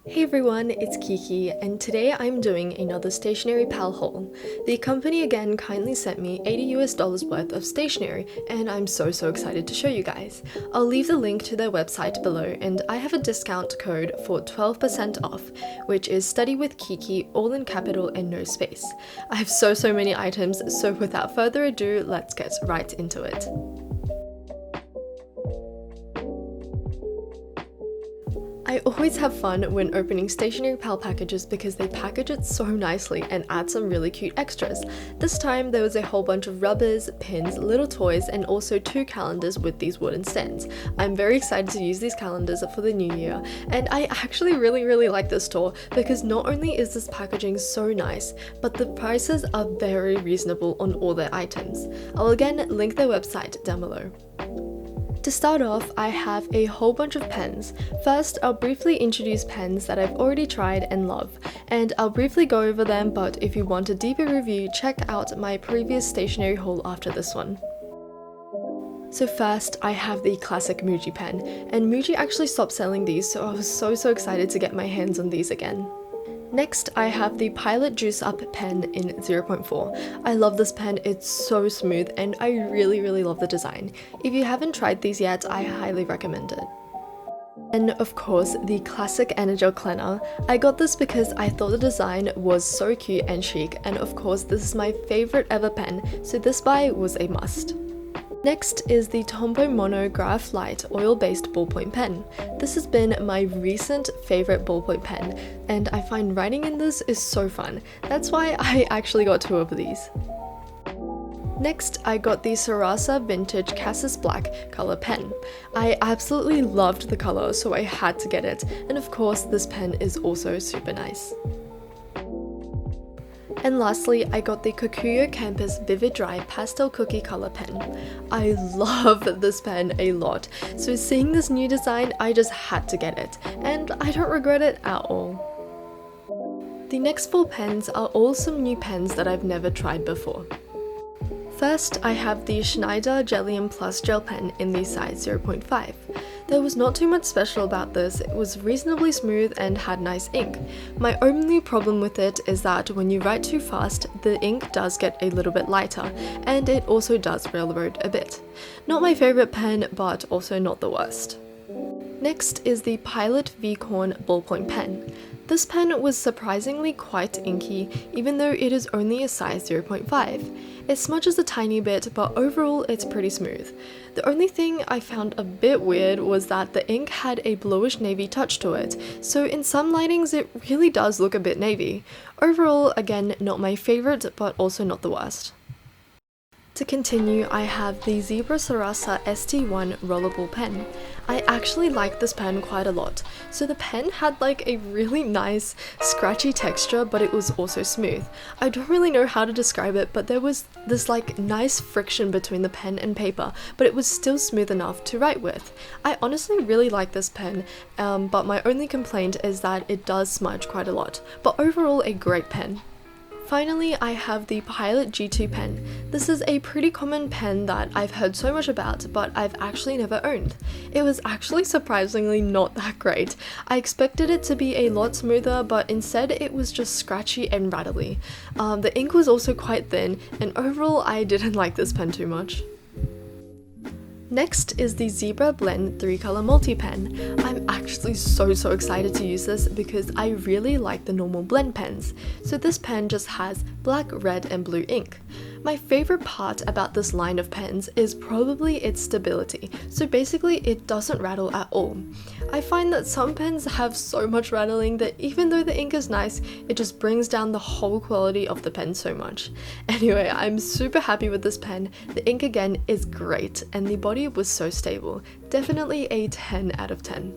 Hey everyone, it's Kiki, and today I'm doing another stationery pal haul. The company again kindly sent me $80 worth of stationery, and I'm so excited to show you guys. I'll leave the link to their website below, and I have a discount code for 12% off, which is Study with Kiki, all in capital and no space. I have so many items, so without further ado, let's get right into it. I always have fun when opening Stationery Pal packages because they package it so nicely and add some really cute extras. This time there was a whole bunch of rubbers, pins, little toys, and also 2 calendars with these wooden stands. I'm very excited to use these calendars for the new year, and I actually really like this store because not only is this packaging so nice, but the prices are very reasonable on all their items. I'll again link their website down below. To start off, I have a whole bunch of pens. First, I'll briefly introduce pens that I've already tried and love, and I'll briefly go over them, but if you want a deeper review, check out my previous stationery haul after this one. So first, I have the classic Muji pen, and Muji actually stopped selling these, so I was so excited to get my hands on these again. Next, I have the Pilot Juice Up pen in 0.4. I love this pen, it's so smooth and I really love the design. If you haven't tried these yet, I highly recommend it. And of course, the classic Energel Cleaner. I got this because I thought the design was so cute and chic, and of course this is my favorite ever pen, so this buy was a must. Next is the Tombow Mono Graph Light oil-based ballpoint pen. This has been my recent favorite ballpoint pen, and I find writing in this is so fun. That's why I actually got 2 of these. Next, I got the Sarasa Vintage Cassis Black color pen. I absolutely loved the color, so I had to get it, and of course this pen is also super nice. And lastly, I got the Kokuyo Campus Vivid Dry Pastel Cookie Color Pen. I love this pen a lot, so seeing this new design, I just had to get it, and I don't regret it at all. The next 4 pens are all some new pens that I've never tried before. First, I have the Schneider Gelium Plus Gel Pen in the size 0.5. There was not too much special about this, it was reasonably smooth and had nice ink. My only problem with it is that when you write too fast, the ink does get a little bit lighter, and it also does railroad a bit. Not my favorite pen, but also not the worst. Next is the Pilot V-Corn Ballpoint Pen. This pen was surprisingly quite inky, even though it is only a size 0.5. It smudges a tiny bit, but overall it's pretty smooth. The only thing I found a bit weird was that the ink had a bluish navy touch to it, so in some lightings it really does look a bit navy. Overall, again, not my favorite, but also not the worst. To continue, I have the Zebra Sarasa ST1 Rollerball pen. I actually like this pen quite a lot. So the pen had like a really nice scratchy texture, but it was also smooth. I don't really know how to describe it, but there was this like nice friction between the pen and paper, but it was still smooth enough to write with. I honestly really like this pen, but my only complaint is that it does smudge quite a lot, but overall a great pen. Finally, I have the Pilot G2 pen. This is a pretty common pen that I've heard so much about, but I've actually never owned. It was actually surprisingly not that great. I expected it to be a lot smoother, but instead it was just scratchy and rattly. The ink was also quite thin, and overall I didn't like this pen too much. Next is the Zebra Blend 3-color multi-pen. I'm actually so excited to use this because I really like the normal blend pens. So this pen just has black, red, and blue ink. My favorite part about this line of pens is probably its stability, so basically it doesn't rattle at all. I find that some pens have so much rattling that even though the ink is nice, it just brings down the whole quality of the pen so much. Anyway, I'm super happy with this pen. The ink again is great, and the body was so stable. Definitely a 10 out of 10.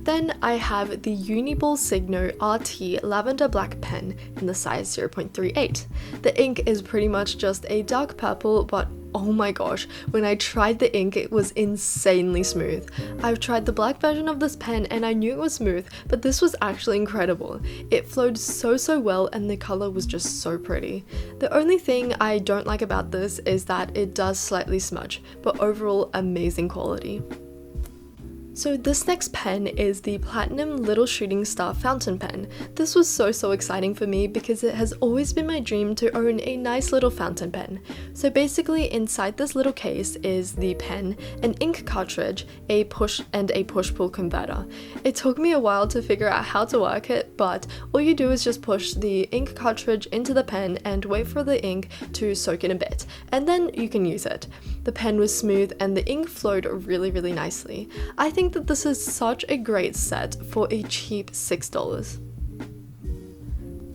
Then I have the Uniball Signo RT Lavender Black pen in the size 0.38. The ink is pretty much just a dark purple, but oh my gosh, when I tried the ink it was insanely smooth. I've tried the black version of this pen and I knew it was smooth, but this was actually incredible. It flowed so well and the color was just so pretty. The only thing I don't like about this is that it does slightly smudge, but overall amazing quality. So this next pen is the Platinum Little Shooting Star Fountain Pen. This was so exciting for me because it has always been my dream to own a nice little fountain pen. So basically inside this little case is the pen, an ink cartridge, a push-pull converter. It took me a while to figure out how to work it, but all you do is just push the ink cartridge into the pen and wait for the ink to soak in a bit, and then you can use it. The pen was smooth and the ink flowed really nicely. I think that this is such a great set for a cheap $6.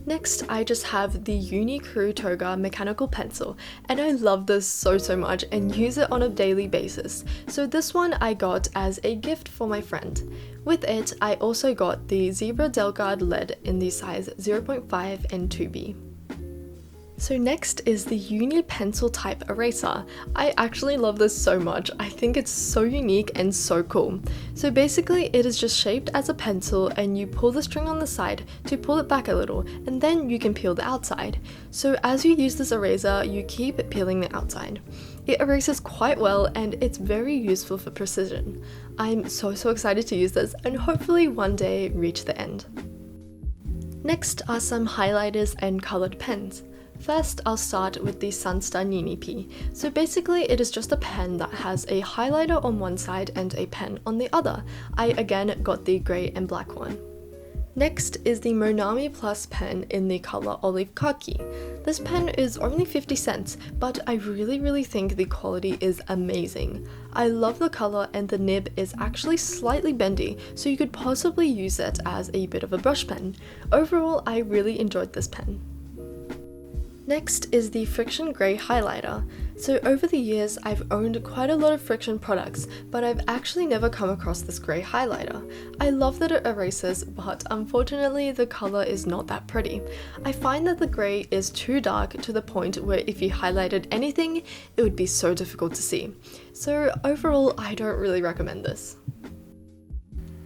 Next, I just have the Uni-Crew Toga mechanical pencil, and I love this so much and use it on a daily basis. So this one I got as a gift for my friend. With it, I also got the Zebra Delgard lead in the size 0.5 and 2B. So next is the Uni Pencil Type Eraser. I actually love this so much. I think it's so unique and so cool. So basically it is just shaped as a pencil and you pull the string on the side to pull it back a little, and then you can peel the outside. So as you use this eraser, you keep peeling the outside. It erases quite well and it's very useful for precision. I'm so excited to use this and hopefully one day reach the end. Next are some highlighters and colored pens. First, I'll start with the Sunstar Nini P. So basically it is just a pen that has a highlighter on one side and a pen on the other. I again got the grey and black one. Next is the Monami Plus pen in the color Olive Khaki. This pen is only 50 cents, but I really think the quality is amazing. I love the color and the nib is actually slightly bendy, so you could possibly use it as a bit of a brush pen. Overall, I really enjoyed this pen. Next is the Friction Grey Highlighter. So over the years I've owned quite a lot of Friction products, but I've actually never come across this grey highlighter. I love that it erases, but unfortunately the colour is not that pretty. I find that the grey is too dark to the point where if you highlighted anything, it would be so difficult to see. So overall, I don't really recommend this.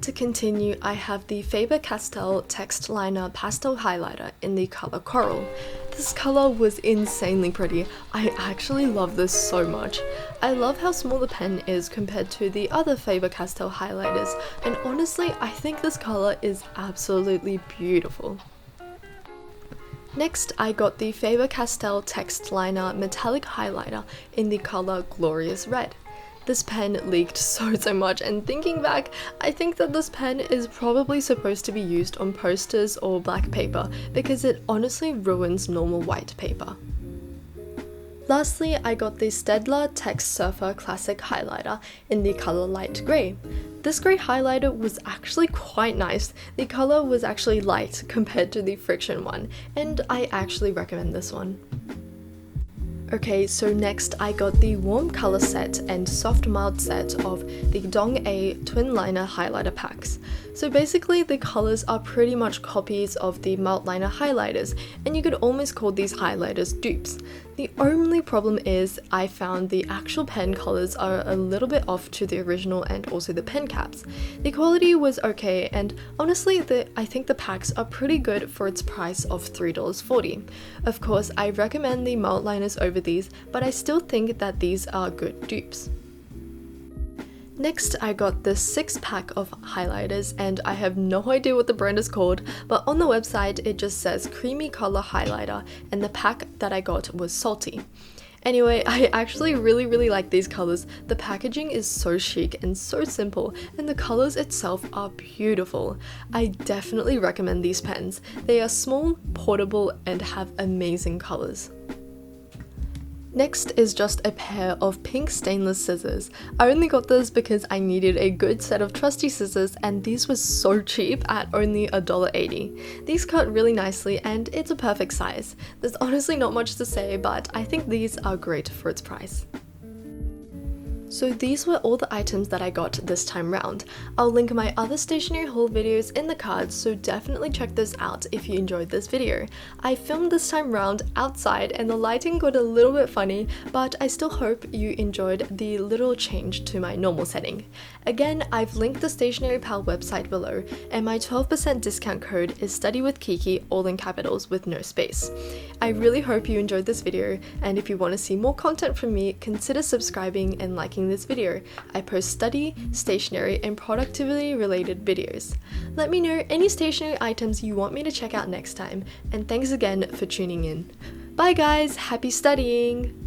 To continue, I have the Faber-Castell Text Liner Pastel Highlighter in the color Coral. This color was insanely pretty. I actually love this so much. I love how small the pen is compared to the other Faber-Castell highlighters, and honestly, I think this color is absolutely beautiful. Next, I got the Faber-Castell Text Liner Metallic Highlighter in the color Glorious Red. This pen leaked so much, and thinking back, I think that this pen is probably supposed to be used on posters or black paper because it honestly ruins normal white paper. Lastly, I got the Staedtler Text Surfer Classic Highlighter in the color Light Grey. This grey highlighter was actually quite nice. The color was actually light compared to the Friction one, and I actually recommend this one. Okay, so next I got the Warm Color Set and Soft Mild Set of the Dong-A Twin Liner Highlighter Packs. So basically the colors are pretty much copies of the Mild Liner highlighters, and you could almost call these highlighters dupes. The only problem is I found the actual pen colors are a little bit off to the original and also the pen caps. The quality was okay, and honestly I think the packs are pretty good for its price of $3.40. Of course, I recommend the Mild Liners over these, but I still think that these are good dupes. Next, I got this 6-pack of highlighters, and I have no idea what the brand is called, but on the website it just says Creamy Color Highlighter, and the pack that I got was Salty. Anyway, I actually really like these colors. The packaging is so chic and so simple, and the colors itself are beautiful. I definitely recommend these pens. They are small, portable, and have amazing colors. Next is just a pair of pink stainless scissors. I only got this because I needed a good set of trusty scissors, and these were so cheap at only $1.80. These cut really nicely and it's a perfect size. There's honestly not much to say, but I think these are great for its price. So these were all the items that I got this time round. I'll link my other stationery haul videos in the cards, so definitely check those out if you enjoyed this video. I filmed this time round outside and the lighting got a little bit funny, but I still hope you enjoyed the little change to my normal setting. Again, I've linked the Stationery Pal website below, and my 12% discount code is StudyWithKiki, all in capitals with no space. I really hope you enjoyed this video, and if you want to see more content from me, consider subscribing and liking liking this video. I post study, stationery, and productivity related videos. Let me know any stationery items you want me to check out next time, and thanks again for tuning in. Bye guys, happy studying!